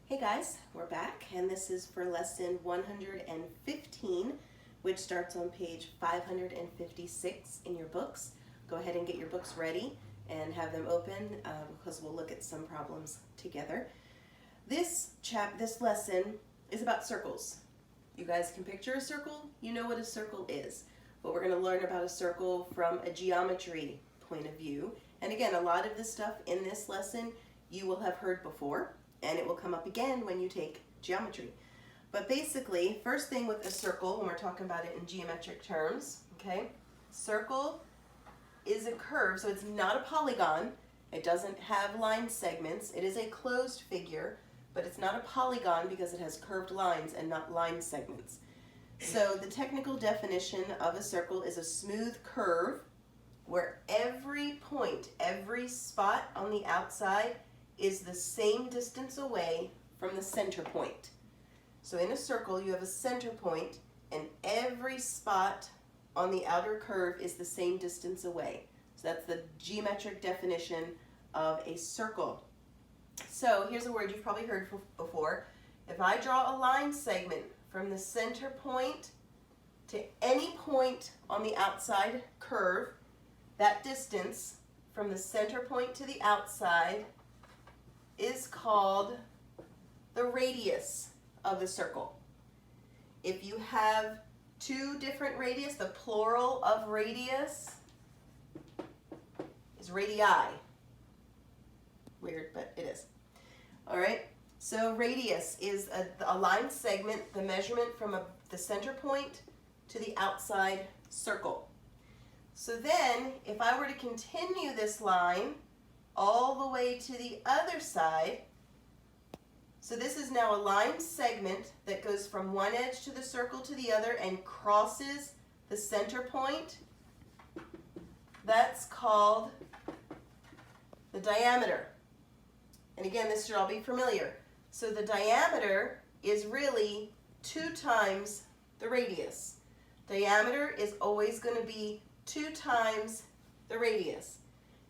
Hey guys, we're back, and this is for lesson 115, which starts on page 556 in your books. Go ahead and get your books ready and have them open because we'll look at some problems together. This lesson is about circles. You guys can picture a circle. You know what a circle is, but we're going to learn about a circle from a geometry point of view. And again, a lot of the stuff in this lesson you will have heard before, and it will come up again when you take geometry. But basically, first thing with a circle, when we're talking about it in geometric terms, okay, circle is a curve, so it's not a polygon. It doesn't have line segments. It is a closed figure, but it's not a polygon because it has curved lines and not line segments. So the technical definition of a circle is a smooth curve where every point, every spot on the outside is the same distance away from the center point. So in a circle, you have a center point, and every spot on the outer curve is the same distance away. So that's the geometric definition of a circle. So here's a word you've probably heard before. If I draw a line segment from the center point to any point on the outside curve, that distance from the center point to the outside is called the radius of the circle. If you have two different radius, the plural of radius is radii. Weird, but it is. All right, so radius is a line segment, the measurement from the center point to the outside circle. So then, if I were to continue this line all the way to the other side, so this is now a line segment that goes from one edge to the circle to the other and crosses the center point. That's called the diameter. And again, this should all be familiar. So the diameter is really 2 times the radius. Diameter is always going to be 2 times the radius.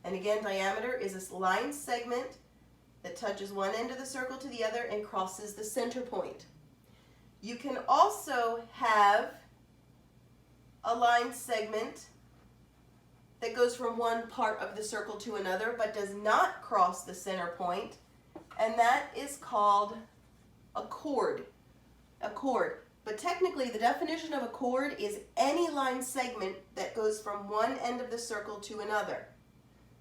And again, diameter is this line segment that touches one end of the circle to the other and crosses the center point. You can also have a line segment that goes from one part of the circle to another but does not cross the center point, and that is called a chord. A chord. But technically, the definition of a chord is any line segment that goes from one end of the circle to another.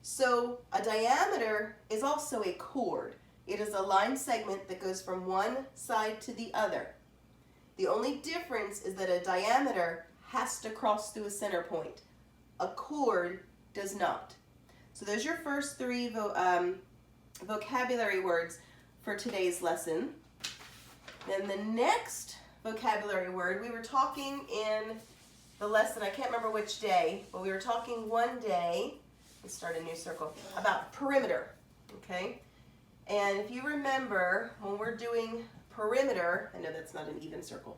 So a diameter is also a chord. It is a line segment that goes from one side to the other. The only difference is that a diameter has to cross through a center point. A chord does not. So those are your first 3 vocabulary words for today's lesson. Then the next vocabulary word, we were talking in the lesson, I can't remember which day, but we were talking one day, let's start a new circle, about perimeter, okay? And if you remember, when we're doing perimeter, I know that's not an even circle,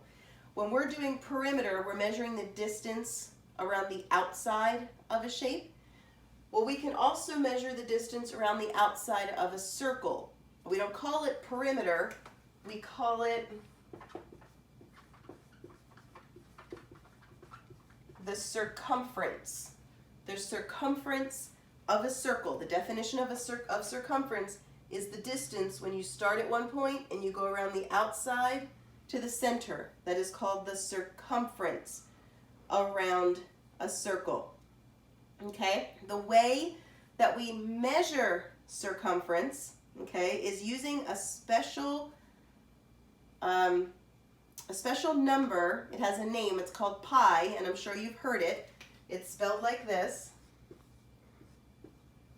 when we're doing perimeter, we're measuring the distance around the outside of a shape. Well, we can also measure the distance around the outside of a circle. We don't call it perimeter, we call it the circumference. The circumference of a circle. The definition of circumference is the distance when you start at one point and you go around the outside to the center. That is called the circumference around a circle. Okay? The way that we measure circumference, okay, is using a special number. It has a name. It's called pi, and I'm sure you've heard it. It's spelled like this,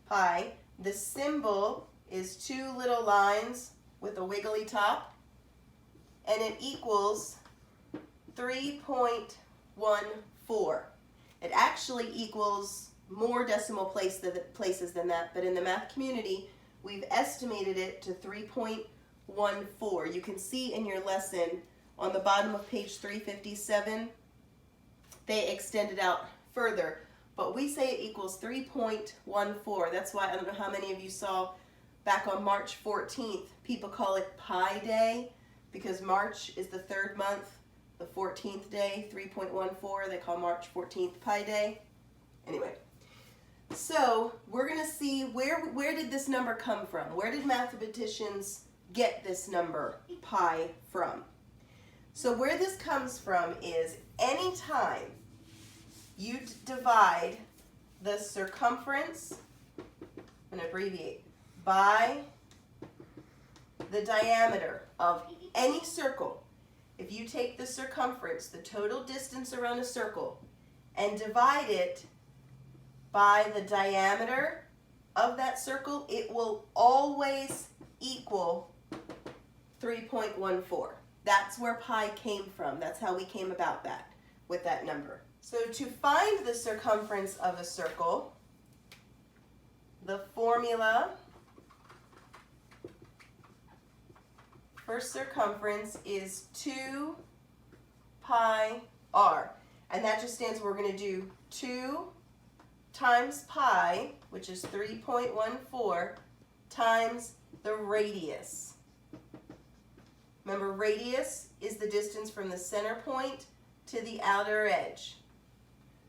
pi. The symbol is 2 little lines with a wiggly top, and it equals 3.14. It actually equals more decimal places than that, but in the math community, we've estimated it to 3.14. You can see in your lesson on the bottom of page 357, they extended out further, but we say it equals 3.14. That's why I don't know how many of you saw back on March 14th, people call it Pi Day because March is the 3rd month, the 14th day, 3.14, they call March 14th Pi Day. Anyway, so we're going to see where did this number come from? Where did mathematicians get this number pi from? So where this comes from is anytime you divide the circumference, I'm going to abbreviate, by the diameter of any circle, if you take the circumference, the total distance around a circle, and divide it by the diameter of that circle, it will always equal 3.14. That's where pi came from. That's how we came about that, with that number. So to find the circumference of a circle, the formula for circumference is 2 pi r. And that just stands for, we're going to do 2 times pi, which is 3.14, times the radius. Remember, radius is the distance from the center point to the outer edge.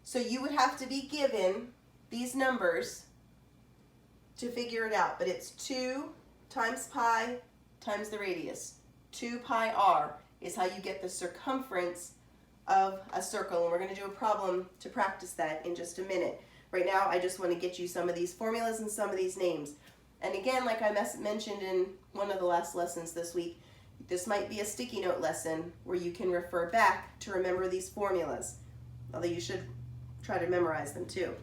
So you would have to be given these numbers to figure it out, but it's 2 times pi times the radius. 2 pi r is how you get the circumference of a circle, and we're going to do a problem to practice that in just a minute. Right now, I just want to get you some of these formulas and some of these names. And again, like I mentioned in one of the last lessons this week, this might be a sticky note lesson where you can refer back to remember these formulas, although you should try to memorize them too.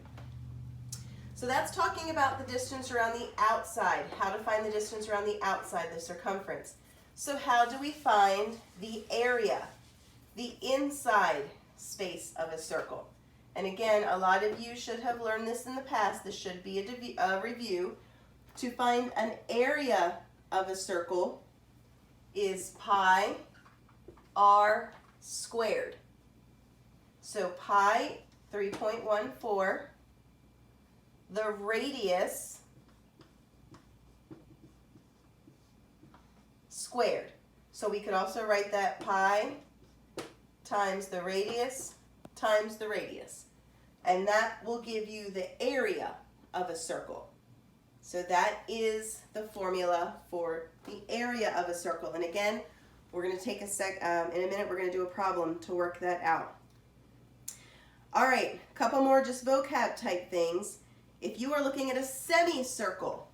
So that's talking about the distance around the outside, how to find the distance around the outside, the circumference. So how do we find the area, the inside space of a circle? And again, a lot of you should have learned this in the past. This should be a review. To find an area of a circle is pi r squared. So pi, 3.14. The radius squared. So we could also write that pi times the radius times the radius. And that will give you the area of a circle. So that is the formula for the area of a circle. And again, we're going to take in a minute, we're going to do a problem to work that out. All right, a couple more just vocab type things. If you are looking at a semicircle,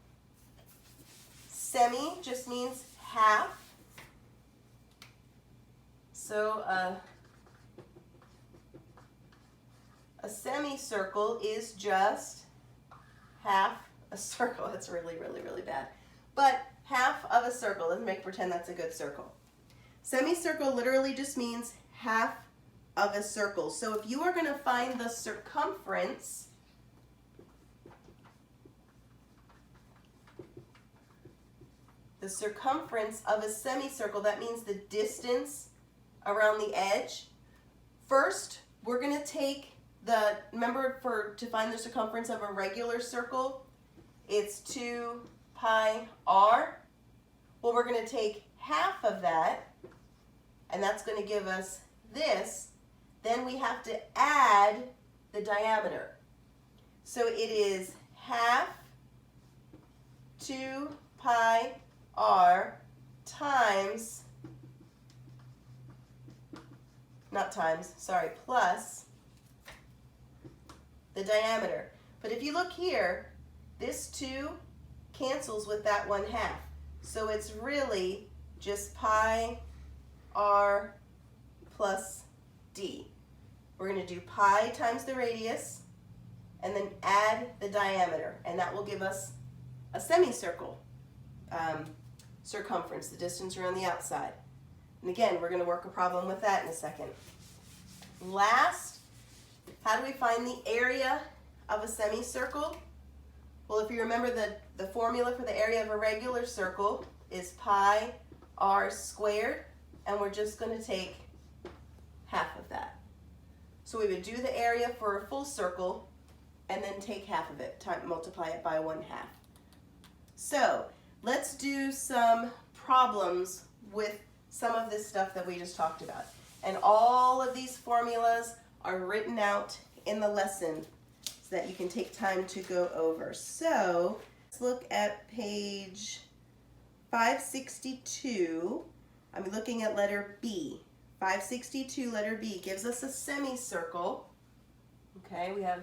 semi just means half. So a semicircle is just half a circle. That's really, really, really bad. But half of a circle. Let's pretend that's a good circle. Semicircle literally just means half of a circle. So if you are going to find the circumference, of a semicircle, that means the distance around the edge. First, we're going to take to find the circumference of a regular circle, it's 2 pi r. Well, we're going to take half of that, and that's going to give us this. Then we have to add the diameter. So it is half 2 pi r times, plus the diameter. But if you look here, this 2 cancels with that 1/2. So it's really just pi r plus d. We're going to do pi times the radius and then add the diameter, and that will give us a semicircle circumference, the distance around the outside. And again, we're going to work a problem with that in a second. Last, how do we find the area of a semicircle? Well, if you remember the formula for the area of a regular circle is pi r squared, and we're just going to take half of that. So we would do the area for a full circle and then take half of it, multiply it by 1/2. So let's do some problems with some of this stuff that we just talked about. And all of these formulas are written out in the lesson so that you can take time to go over. So let's look at page 562. I'm looking at letter B. 562, letter B, gives us a semicircle. Okay, we have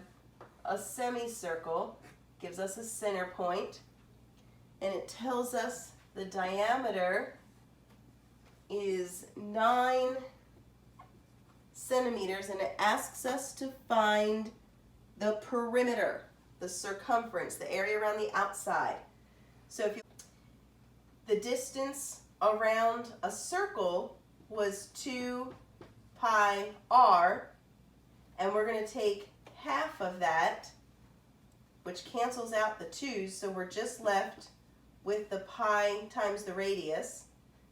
a semicircle, gives us a center point, and it tells us the diameter is 9 centimeters, and it asks us to find the perimeter, the circumference, the area around the outside. So if you, the distance around a circle was 2 pi r, and we're going to take half of that, which cancels out the 2's, so we're just left with the pi times the radius.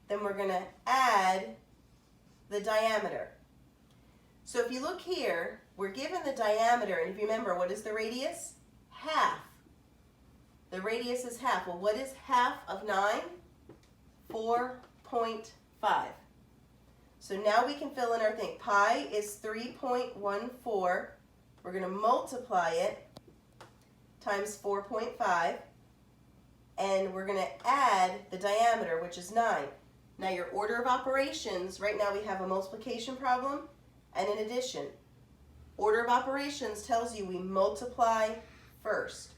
Then we're going to add the diameter. So if you look here, we're given the diameter, and if you remember, what is the radius? Half. The radius is half. Well, what is half of 9? 4.5. So now we can fill in our thing. Pi is 3.14. We're going to multiply it times 4.5, and we're going to add the diameter, which is 9. Now your order of operations, right now we have a multiplication problem and an addition. Order of operations tells you we multiply first.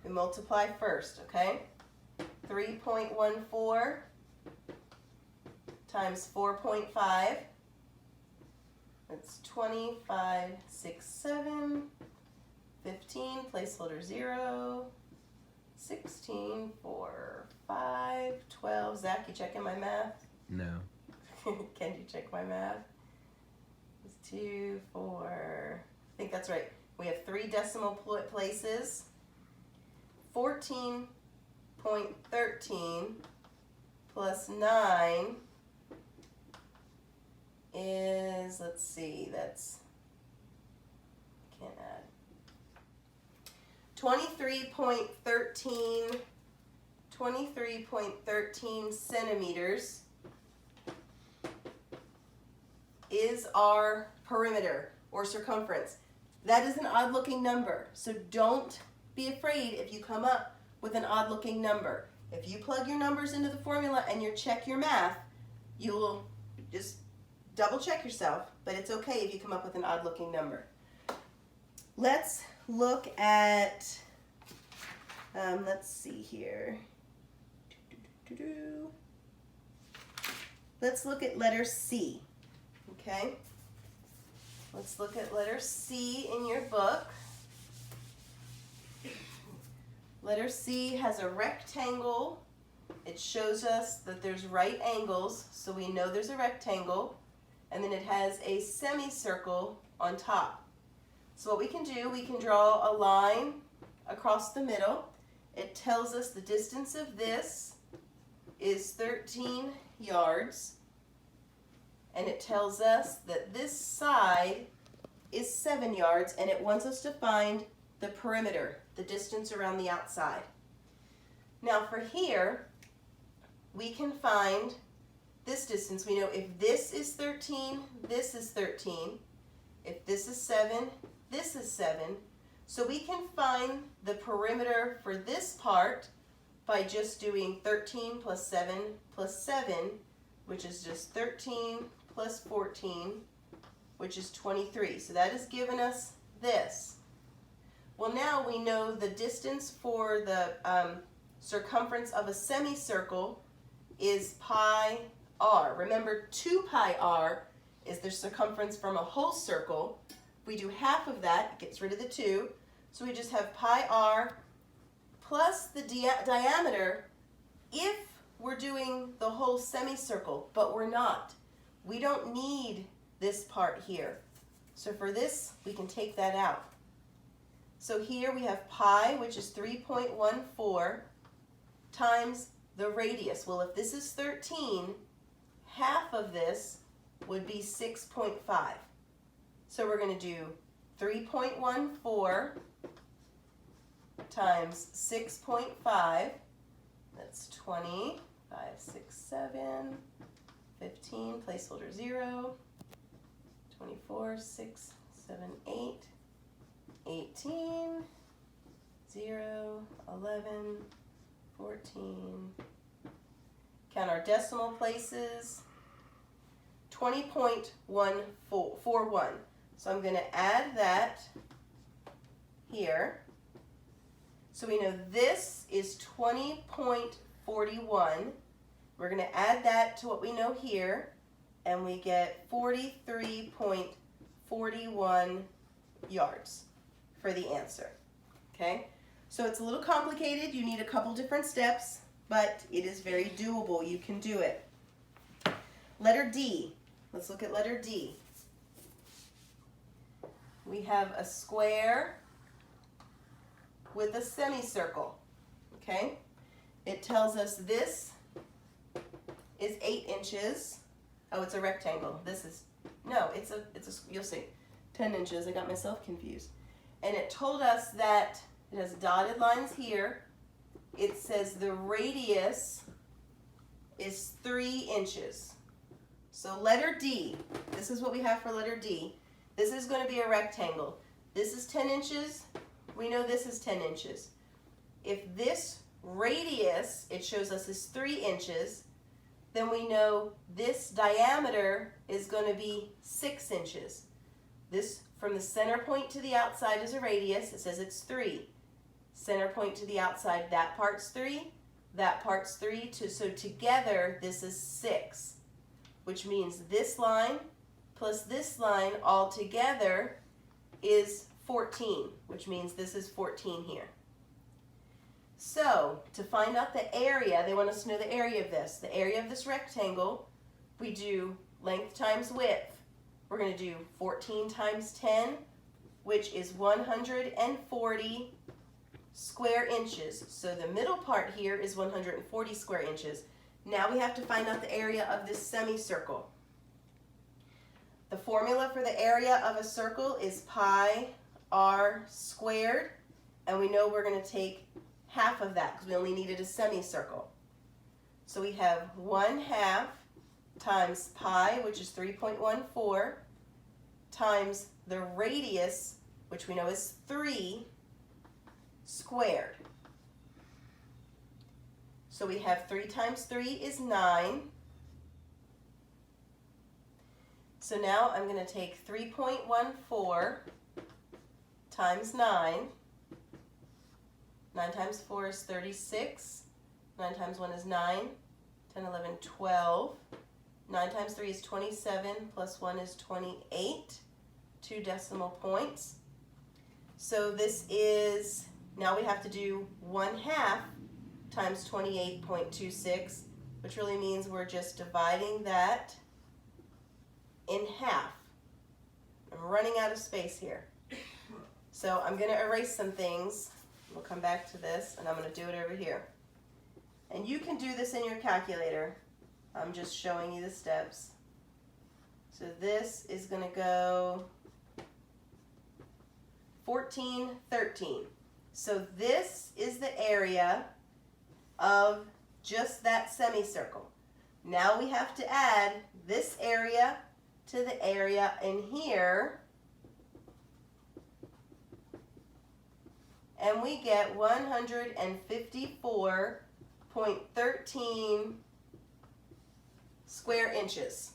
We multiply first, okay? 3.14 times 4.5. That's 25, 6, 7, 15, placeholder 0, 16, 4, 5, 12. Zach, you checking my math? No. Can you check my math? It's 2, 4, I think that's right. We have 3 decimal places. 14.13 plus 9 is, let's see, that's, can't add. 23.13 centimeters is our perimeter or circumference. That is an odd looking number, so don't be afraid if you come up with an odd looking number. If you plug your numbers into the formula and you check your math, you will just double check yourself, but it's okay if you come up with an odd looking number. Let's look at, let's see here. Let's look at letter C, okay? Let's look at letter C in your book. Letter C has a rectangle. It shows us that there's right angles, so we know there's a rectangle. And then it has a semicircle on top. So what we can do, we can draw a line across the middle. It tells us the distance of this is 13 yards. And it tells us that this side is 7 yards, and it wants us to find the perimeter, the distance around the outside. Now for here, we can find this distance. We know if this is 13, this is 13. If this is 7, this is 7. So we can find the perimeter for this part by just doing 13 plus 7 plus 7, which is just 13 plus 14, which is 23. So that has given us this. Well, now we know the distance for the circumference of a semicircle is pi r. Remember, 2 pi r is the circumference from a whole circle. If we do half of that, it gets rid of the 2. So we just have pi r plus the diameter if we're doing the whole semicircle, but we're not. We don't need this part here. So for this, we can take that out. So here we have pi, which is 3.14, times the radius. Well, if this is 13, half of this would be 6.5. So we're going to do 3.14 times 6.5, That's 20, 5, 6, 7, 15, placeholder 0, 24, 6, 7, 8, 18, 0, 11, 14. Count our decimal places. 20.141. So I'm going to add that here. So we know this is 20.41. We're going to add that to what we know here, and we get 43.41 yards for the answer. Okay? So it's a little complicated. You need a couple different steps, but it is very doable. You can do it. Letter D. Let's look at letter D. We have a square with a semicircle. Okay? It tells us this is 8 inches. Oh, it's a rectangle. This is, no, it's a, you'll see, 10 inches. I got myself confused. And it told us that it has dotted lines here. It says the radius is 3 inches. So letter D, this is what we have for letter D. This is going to be a rectangle. This is 10 inches. We know this is 10 inches. If this radius, it shows us, is 3 inches, then we know this diameter is going to be 6 inches. This, from the center point to the outside, is a radius. It says it's 3. Center point to the outside, that part's 3, that part's 3. So together, this is 6, which means this line plus this line all together is 14, which means this is 14 here. So to find out the area, they want us to know the area of this. The area of this rectangle, we do length times width. We're going to do 14 times 10, which is 140 square inches. So the middle part here is 140 square inches. Now we have to find out the area of this semicircle. The formula for the area of a circle is pi r squared, and we know we're going to take half of that because we only needed a semicircle. So we have 1/2 times pi, which is 3.14, times the radius, which we know is 3, squared. So we have 3 times 3 is 9. So now I'm going to take 3.14 times 9. 9 times 4 is 36. 9 times 1 is 9. 10, 11, 12. 9 times 3 is 27, plus 1 is 28. 2 decimal points. So this is, now we have to do 1/2 times 28.26, which really means we're just dividing that in half. I'm running out of space here. So I'm going to erase some things. We'll come back to this, and I'm going to do it over here. And you can do this in your calculator. I'm just showing you the steps. So this is going to go 14, 13. So this is the area of just that semicircle. Now we have to add this area to the area in here, and we get 154.13 square inches.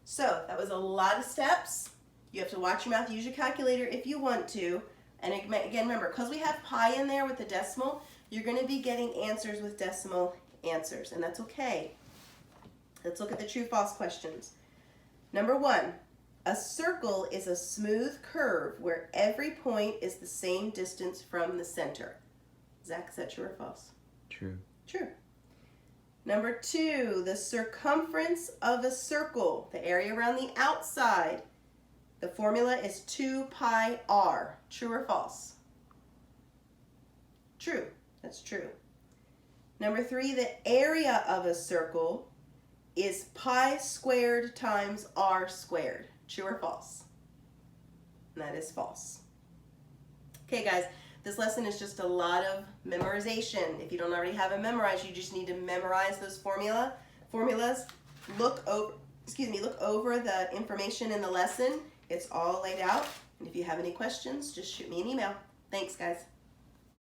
So that was a lot of steps. You have to watch your math, use your calculator if you want to. And again, remember, because we have pi in there with the decimal, you're going to be getting answers with decimal answers, and that's okay. Let's look at the true-false questions. Number 1, a circle is a smooth curve where every point is the same distance from the center. Zach, is that true or false? True. True. Number 2, the circumference of a circle, the area around the outside, the formula is 2 pi r. True or false? True. That's true. Number 3, the area of a circle is pi squared times r squared. True or false? And that is false. Okay, guys, This lesson is just a lot of memorization. If you don't already have it memorized, you just need to memorize those formulas. Look over the information in the lesson. It's all laid out. And if you have any questions, just shoot me an email. Thanks, guys.